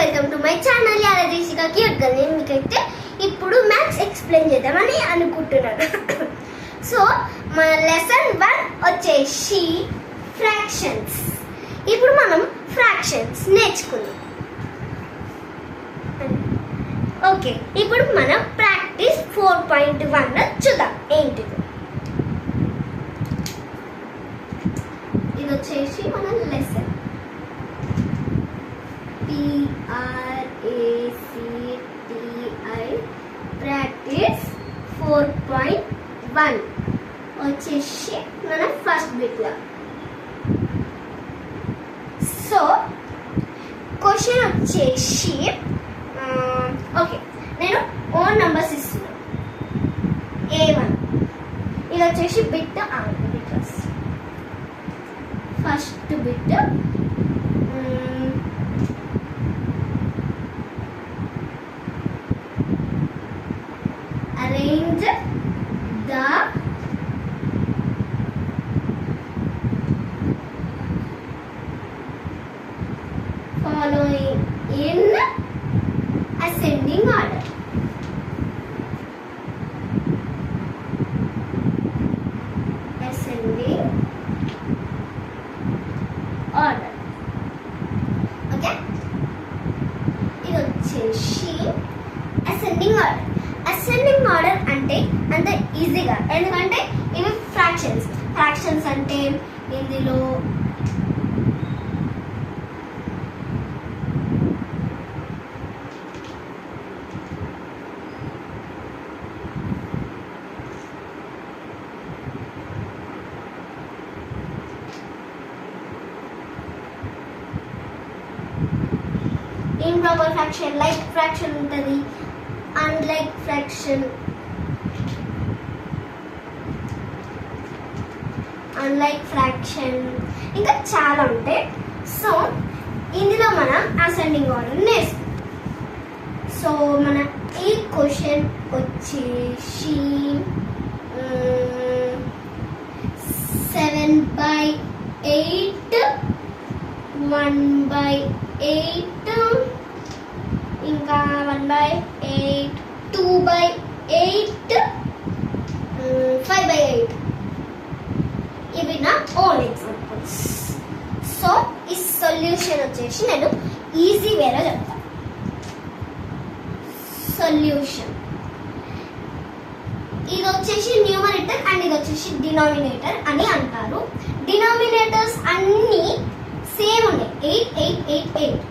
Welcome to my channel Yadrushika cute girl. నేను మీకైతే ఇప్పుడు మ్యాథ్స్ ఎక్స్ప్లెయిన్ చేద్దామని అనుకుంటున్నాను. సో మన లెసన్ 1 వచ్చేసి ఫ్రాక్షన్స్. ఇప్పుడు మనం ఫ్రాక్షన్స్ నేర్చుకుందాం. ఓకే, ఇప్పుడు మనం ప్రాక్టీస్ 4.1 చూద్దాం ఏంటిది. ఇది వచ్చేసి మన లెసన్ PRACTI ప్రాక్టీస్ 4.1 వచ్చేసి మన ఫస్ట్ బిట్లో. సో క్వశ్చన్ వచ్చేసి ఓకే, నేను ఓన్ నంబర్స్ ఇస్తున్నాను. A1 ఇది వచ్చేసి bit first bit. Arrange the following in ascending order. Ascending order. Okay, ఇది వచ్చేసి ascending order. అసెండింగ్ ఆర్డర్ అంటే అంత ఈజీగా, ఎందుకంటే ఇవి ఫ్రాక్షన్స్ అంటే ఇందులో ఇంప్రాపర్ ఫ్రాక్షన్, లైక్ ఫ్రాక్షన్ ఉంటుంది, unlike fraction, ఇంకా చాలా ఉంటాయి. సో ఇందులో మనం అసెండింగ్ ఆర్డర్ నేర్చుకుంటాం. సో మన ఈ క్వశ్చన్ వచ్చేసి 7/8 1/8 ఇంకా 1/8 2/8 5/8 ఇవి నా ఓన్ ఎగ్జాంపుల్స్. సో ఈ సొల్యూషన్ వచ్చేసి నేను ఈజీ వేలో చెప్తాను. సొల్యూషన్ ఇది వచ్చేసి న్యూమరేటర్ అండ్ ఇది వచ్చేసి డినామినేటర్ అని అంటారు. డినామినేటర్స్ అన్నీ సేమ్ ఉన్నాయి, 8 8 8 8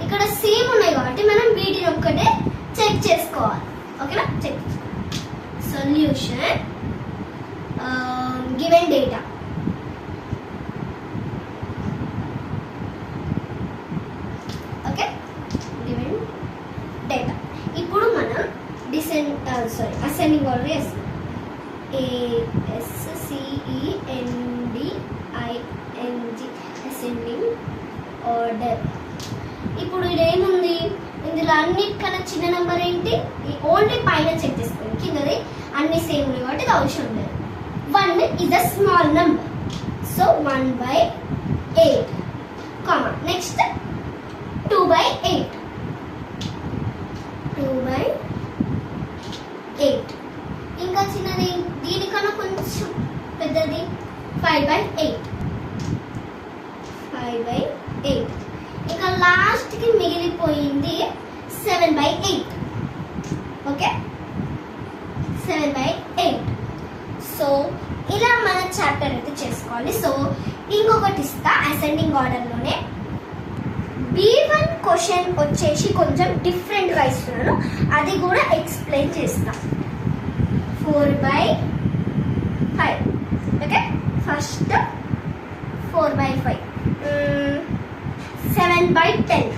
ఇక్కడ సేమ్ ఉన్నాయి కాబట్టి మనం వీటిని ఒక్కటే చెక్ చేసుకోవాలి. ఓకేనా, check solution given data. Okay, given data. ఇప్పుడు మనం అసెండింగ్ ఆర్డర్ చేస్తాం. ASCENDING ascending order. ఇప్పుడు ఇదేముంది, ఇందులో అన్నిటికన్నా చిన్న నెంబర్ ఏంటి, ఓన్లీ పైన చెక్ చేసుకోండి, కిందది అన్ని సేమ్ ఉన్నాయి కాబట్టి ఇది అవసరం లేదు. 1 is a small number, so 1/8 comma next 2/8 ఇంకా చిన్నది దీనికన్నా కొంచెం పెద్దది 5/8 ఇంకా లాస్ట్ కి మిగిలిపోయింది 7/8. ఓకే, 7/8. సో ఇలా మన చాప్టర్ అయితే చేసుకోవాలి. సో ఇంకొకటి ఇస్తా అసెండింగ్ ఆర్డర్లోనే. B1 క్వశ్చన్ వచ్చేసి కొంచెం డిఫరెంట్గా ఇస్తున్నాను, అది కూడా ఎక్స్ప్లెయిన్ చేస్తా. 4/5. Okay, first 4/5 7/10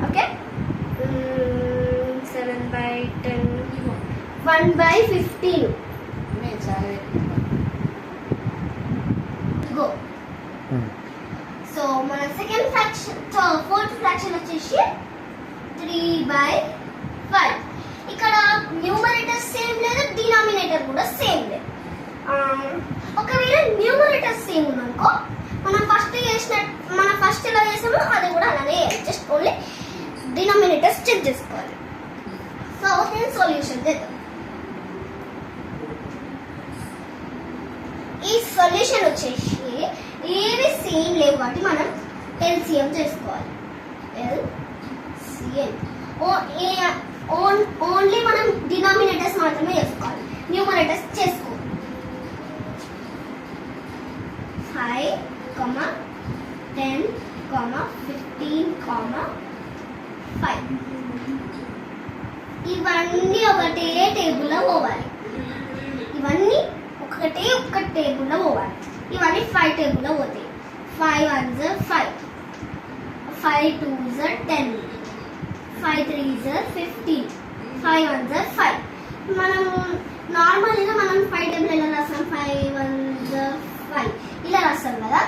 okay, 7/10 1/15 go. So మన సెకండ్ ఫ్రాక్షన్ ఫోర్త్ ఫ్రాక్షన్ వచ్చేసి 3/5. ఇక్కడ న్యూమరేటర్ సేమ్ లేదు, డినామినేటర్ కూడా సేమ్ లేదు. ఒకవేళ న్యూమరేటర్ సేమ్ ఉందనుకో మనం ఫస్ట్ ఎలా చేసామో అది కూడా అలానే చేయాలి. జస్ట్ ఓన్లీ డినామినేటర్స్ చెక్ చేసుకోవాలి. సో నేను సొల్యూషన్ చేద్దాం. ఈ సొల్యూషన్ వచ్చేసి ఏవి సేమ్ లేవు కాబట్టి మనం ఎల్సిఎం చేసుకోవాలి. ఎల్సిఎం ఓన్లీ మనం డినామినేటర్స్ మాత్రమే చేసుకోవాలి, న్యూమరేటర్స్ చేసుకోవాలి. 5, 10, 15, 5 ఇవన్నీ ఒకటే టేబుల్లో పోవాలి. ఇవన్నీ ఒక్క టేబుల్లో పోవాలి. ఇవన్నీ 5 టేబుల్లో పోతాయి. 5 1s 5, 5 2s 10, 5 3s 15, 5 1s 5. మనం నార్మల్గా మనం 5 టేబుల్ ఎలా రాస్తాం? 5 1s 5 ఇలా రాస్తాం కదా.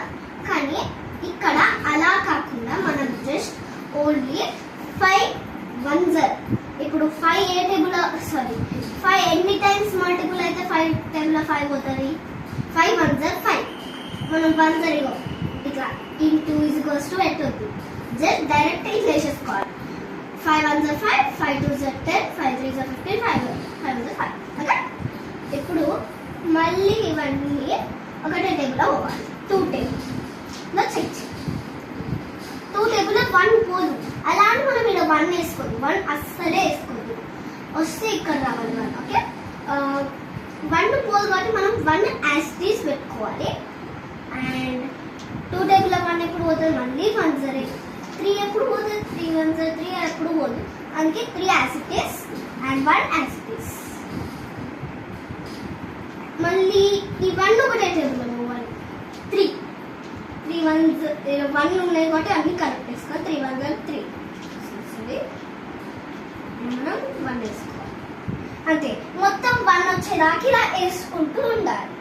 కానీ ఇక్కడ అలా కాకుండా మనం జస్ట్ ఓన్లీ 5 1s. ఇప్పుడు 5 ఏ టేబుల్ 5 ఎన్ని టైమ్స్ మల్టిపుల్ అయితే 5 టేబుల్లో 5 పోతుంది? 5 1s 5. మనం 1 జరిగో ఇట్లా ఇంటూ ఈజ్ టు పెట్టొద్దు, జస్ట్ డైరెక్ట్ ఇట్లా వేసేసుకోవాలి. 5 1s 5, 5 2s 10, 5 3s 15, 5 1s 5. Okay, ఇప్పుడు మళ్ళీ ఇవన్నీ ఒకటే టేబుల్లో పోవాలి. 2 టేబుల్లో చెక్ చేయాలి. 2 టేబుల్లో 1 పోదు. అలాంటి మనం ఇక్కడ 1 వేసుకోండి. 1 అస్సలే వేసుకోండి, వస్తే ఇక్కడ రావాలి 1. ఓకే, 1 పోదు కాబట్టి మనం 1 యాజ్ ఇట్ పెట్టుకోవాలి. అండ్ 2 టేబుల్లో 1 ఎప్పుడు పోతుంది? మళ్ళీ 1 సరే. 3 ఎప్పుడు పోతుంది? 3 1s 3 ఎప్పుడు పోదు. అందుకే 3 as it is and 1 as it is. మళ్ళీ ఈ 1 ఒకటే టేబుల్లో పోవాలి. 3 1s 1 ఉన్నాయి కాబట్టి అన్ని కరెక్ట్ వేసుకోవాలి. 3 1s 3 మనం 1 వేసుకోవాలి. అంతే, మొత్తం 1 వచ్చేదాకా ఇలా వేసుకుంటూ ఉండాలి.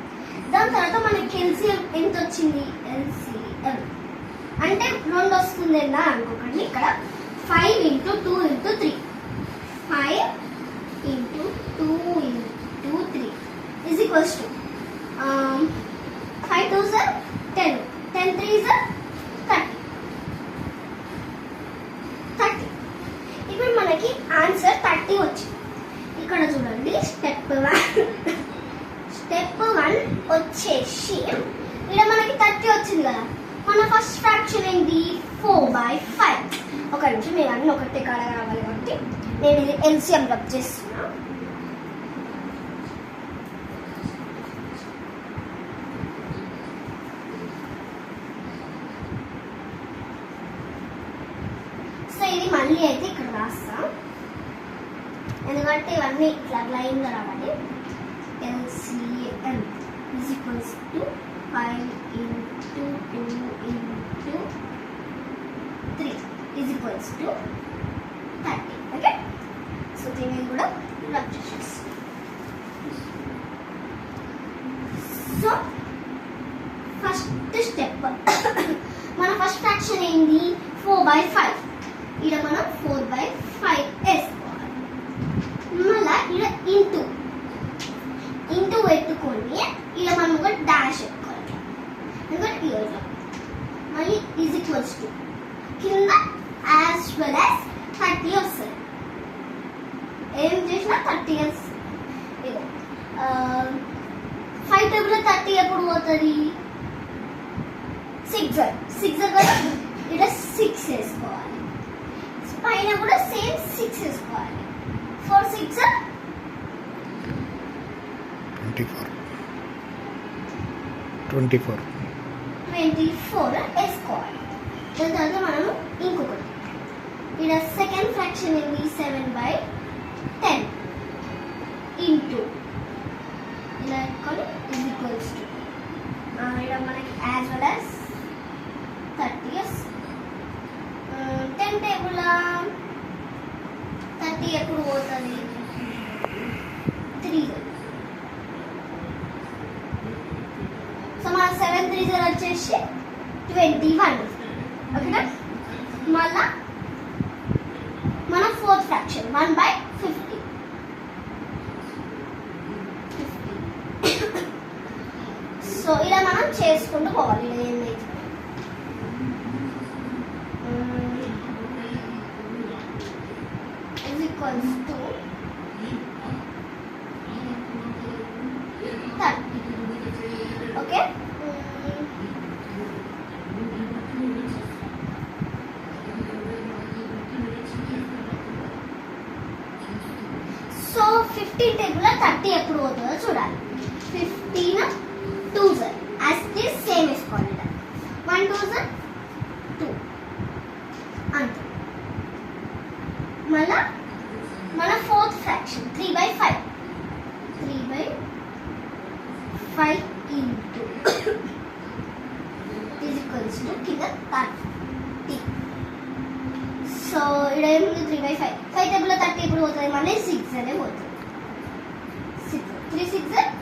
దాని తర్వాత మనకి ఎల్సిఎం ఎంత వచ్చింది? ఎల్సిఎం అంటే 2 వస్తుంది ఎలా అనుకోకండి. ఇక్కడ 5 × 2 × 3, 5 × 2 × 3 is equals to 5 2s 10, 10 3s 30. ఇప్పుడు మనకి ఆన్సర్ 30 వచ్చింది. ఇక్కడ చూడండి, స్టెప్ 1 వచ్చేసి ఇక్కడ మనకి 30 వచ్చింది కదా. మన ఫస్ట్ ఫ్రాక్షన్ ఏంటి? 4/5. ఒక నిమిషం, మీరు అన్నీ ఒకటే కాడ రావాలి కాబట్టి నేను ఇది ఎల్సిఎం రబ్ చేస్తున్నా. సో ఇది మళ్ళీ అయితే ఇక్కడ రాస్తా, ఎందుకంటే ఇవన్నీ ఇట్లా లైన్గా రావాలి. LCM is equals to 5 × 2 × 3 is equals to 30. Okay, so దీన్ని కూడా రబ్ చేసేస్తాం. సో ఫస్ట్ స్టెప్ మన ఫస్ట్ ఫ్రాక్షన్ ఏంది? 4/5. ఇక్కడ మనం 4/5 వేసుకోవాలి. మళ్ళీ ఇక్కడ ఇంటూ పెట్టుకొని ఇక్కడ మనం ఒక డాష్ పెట్టుకోవాలి. ఎందుకంటే ఇయర్లో మళ్ళీ ఈజ్ ఈక్వల్స్ టు కింద యాజ్ వెల్ యాజ్ 30 వస్తుంది. ఏం చేసినా 30 వస్తుంది. ఇదో 5 టేబుల్లో 30 ఎప్పుడు పోతుంది? 6 కదా, ఇక్కడ 6 వేసుకోవాలి. పైన కూడా సేమ్ 6 వేసుకోవాలి. 4 6 24 వేసుకోవాలి. దాని తర్వాత మనము ఇంకొకటి ఇక్కడ సెకండ్ ఫ్రాక్షన్ ఏంటి? 7/10 ఇంటూ ఇలా పెట్టుకొని ఈజ్ ఈక్వల్స్ టు ఇక్కడ మనకి యాజ్ వెల్ యాజ్ 30 10 టేబుల్ 30 ఎప్పుడు పోతుంది? 3. సో మన 7 3s వచ్చేసి 21. ఓకేనా, మళ్ళా మన ఫోర్త్ ఫ్రాక్షన్ 1/50. సో ఇలా మనం చేసుకుంటూ పోవాలి. ఏమైతే is equals to 30. Okay. So 15 table 30 ఎప్పుడు పోతుందో చూడాలి. 15 2s as this same is called 1 2s 2 అంతే. మళ్ళా మన fourth fraction 3/5 into is equals to కింద 30. సో ఇక్కడ ఏముంది 3/5 5 టేబుల్ 30 ఎప్పుడు పోతుంది మళ్ళీ 6 అనే పోతుంది. 3 6 30.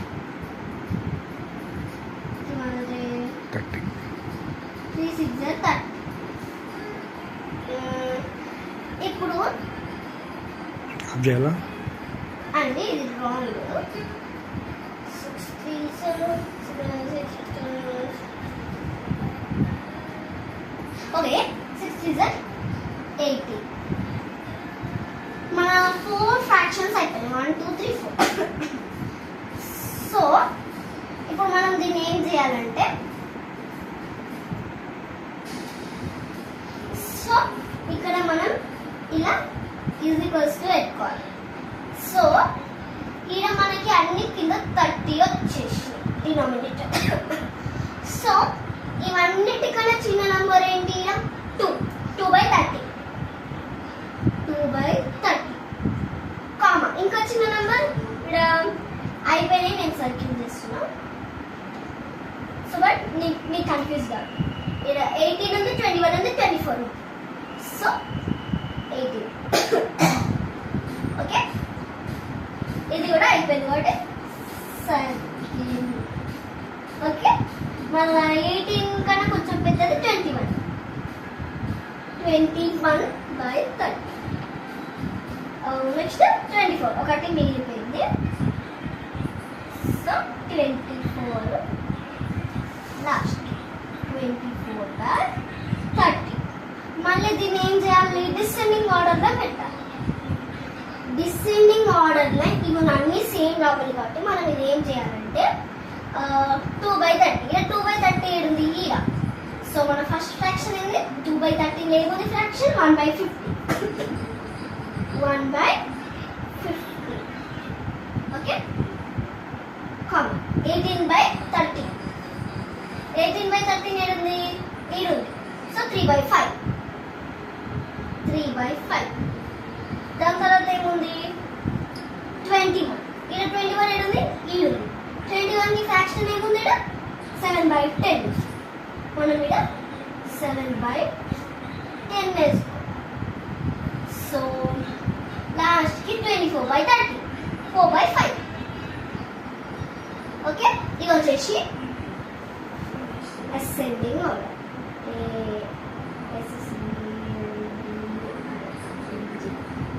ఇప్పుడు అండి ఇది రాంగ్. 6 3 ఓకే 6 3 80. మన 4 ఫ్రాక్షన్స్ అయిపోయినాయి 1 2 3 4. సో ఇప్పుడు మనం దీన్ని ఏం చేయాలంటే సో ఇక్కడ మనం ఇలా ఈజ్ ఈక్వల్స్ టు పెట్టుకోవాలి. సో ఇక్కడ మనకి అన్ని కింద 30 వచ్చేసి డినామినేటర్. సో ఇవన్నిటికన్నా చిన్న నంబర్ ఏంటి? 2/30 కామా ఇంకా చిన్న నంబర్ ఇక్కడ అయిపోయినాయి. నేను సర్కిల్ చేస్తున్నా సో బట్ మీకు కన్ఫ్యూజ్ కాదు. ఇక్కడ 18 ఉంది 21 ఉంది 24 ఉంది. సో 18 ఓకే ఇది కూడా అయిపోయింది కాబట్టి సర్కిల్. ఓకే మళ్ళీ 18 కన్నా కొంచెం పెద్దది 21/30. నెక్స్ట్ 24 ఒకటి మిగిలిపోయింది. So 24 last 24/30. మళ్ళీ దీన్ని ఏం చేయాలి? డిసెండింగ్ ఆర్డర్లో పెట్టాలి. డిసెండింగ్ ఆర్డర్లో ఇవి అన్నీ సేమ్ రావాలి కాబట్టి మనం ఇది ఏం చేయాలంటే 2/30. ఇలా 2/30 ఏడుంది ఈడ. సో మన ఫస్ట్ ఫ్రాక్షన్ ఏంది 2/30 లేకపోతే ఫ్రాక్షన్ 1/50. 1/50 okay comma 18/30. 18/30 ఏడుంది ఈడుంది. సో 3/5. దాని తర్వాత ఏముంది 21. ఇక్కడ 21 ఏడుంది ఈడుంది. 21 కి ఫ్రాక్షన్ ఏముంది ఇక్కడ 7/10. మనం ఇక్కడ 7/10 వేసుకో. సో లాస్ట్ కి 24/30 4/5. ఓకే ఇది వచ్చేసి ascending order.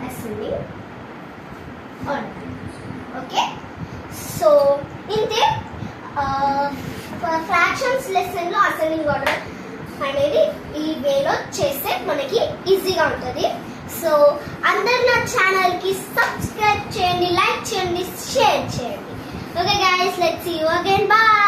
Ascending order. Okay so ఇంతే ఫ్రాక్షన్స్ లెసన్ లో అసెండింగ్ ఆర్డర్ అనేది ఈ వేలో చేస్తే మనకి ఈజీగా ఉంటుంది. సో అందరు నా ఛానల్ కి సబ్స్క్రైబ్ చేయండి, లైక్ చేయండి, షేర్ చేయండి. Okay guys let's see you again. By.